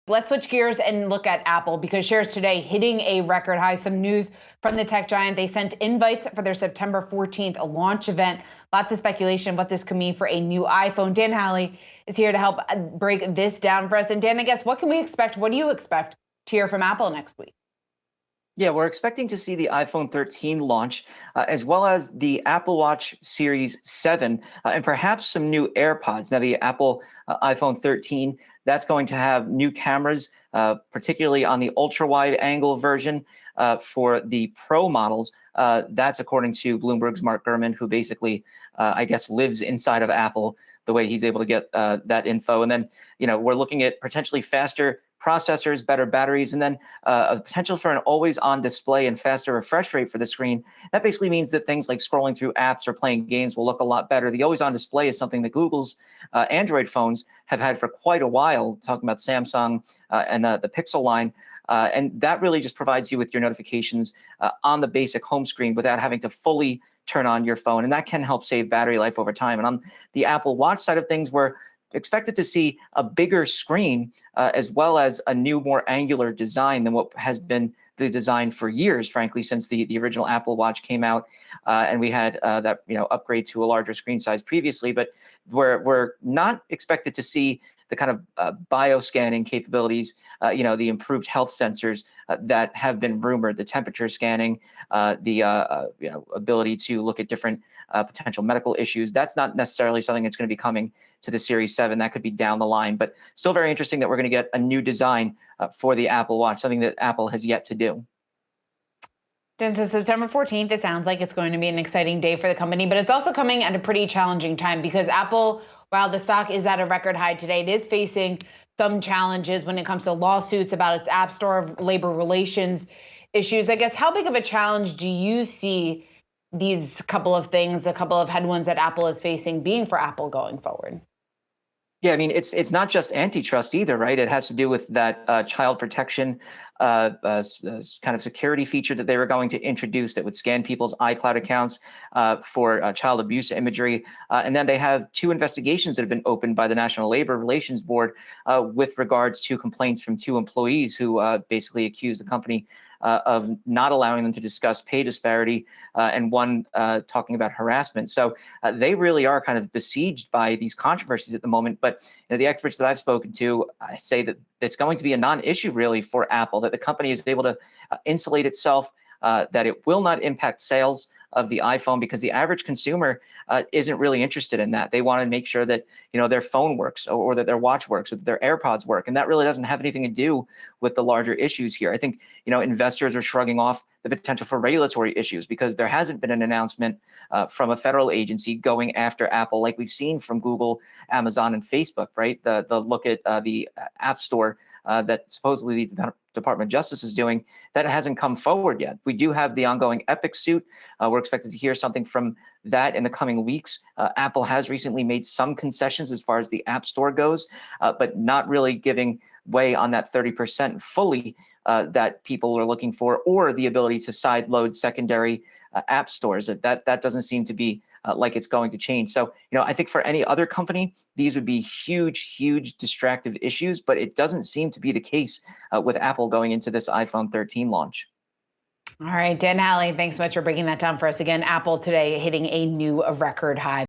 Let's switch gears and look at Apple because shares today hitting a record high. Some news from the tech giant. They sent invites for their September 14th launch event. Lots of speculation what this could mean for a new iPhone. Dan Howley is here to help break this down for us. And Dan, I guess, what can we expect? What do you expect to hear from Apple next week? Yeah, we're expecting to see the iPhone 13 launch, as well as the Apple Watch Series 7, and perhaps some new AirPods. Now, the Apple iPhone 13, that's going to have new cameras, particularly on the ultra-wide angle version for the Pro models. That's according to Bloomberg's Mark Gurman, who basically, I guess, lives inside of Apple, the way he's able to get that info. And then, we're looking at potentially faster processors, better batteries, and then a potential for an always-on display and faster refresh rate for the screen. That basically means that things like scrolling through apps or playing games will look a lot better. The always-on display is something that Google's Android phones have had for quite a while, talking about Samsung and the Pixel line. And that really just provides you with your notifications on the basic home screen without having to fully turn on your phone. And that can help save battery life over time. And on the Apple Watch side of things, we're expected to see a bigger screen as well as a new, more angular design than what has been the design for years, frankly, since the original Apple Watch came out. And we had that upgrade to a larger screen size previously, but we're not expected to see the kind of bioscanning capabilities, the improved health sensors that have been rumored, the temperature scanning, the ability to look at different potential medical issues. That's not necessarily something that's going to be coming to the Series 7. That could be down the line, but still very interesting that we're going to get a new design for the Apple Watch, something that Apple has yet to do. So September 14th, it sounds like it's going to be an exciting day for the company, but it's also coming at a pretty challenging time because Apple, while the stock is at a record high today, it is facing some challenges when it comes to lawsuits about its App Store, labor relations issues. I guess, how big of a challenge do you see these couple of things, the couple of headwinds that Apple is facing being for Apple going forward? Yeah, I mean, it's not just antitrust either, right? It has to do with that child protection kind of security feature that they were going to introduce that would scan people's iCloud accounts for child abuse imagery. And then they have two investigations that have been opened by the National Labor Relations Board with regards to complaints from two employees who basically accused the company of not allowing them to discuss pay disparity and one talking about harassment. So they really are kind of besieged by these controversies at the moment. But the experts that I've spoken to say that it's going to be a non-issue really for Apple, that the company is able to insulate itself, that it will not impact sales of the iPhone because the average consumer isn't really interested in that. They want to make sure that their phone works or that their watch works or that their AirPods work, and that really doesn't have anything to do with the larger issues here. I think investors are shrugging off the potential for regulatory issues because there hasn't been an announcement from a federal agency going after Apple like we've seen from Google, Amazon, and Facebook. Right? The look at the App Store that supposedly the Department of Justice is doing, that hasn't come forward yet. We do have the ongoing Epic suit. We're expected to hear something from that in the coming weeks. Apple has recently made some concessions as far as the App Store goes, but not really giving way on that 30% fully that people are looking for, or the ability to sideload secondary app stores. That doesn't seem to be like it's going to change. So, I think for any other company, these would be huge, huge distractive issues, but it doesn't seem to be the case with Apple going into this iPhone 13 launch. All right, Dan Howley, thanks so much for breaking that down for us again. Apple today hitting a new record high.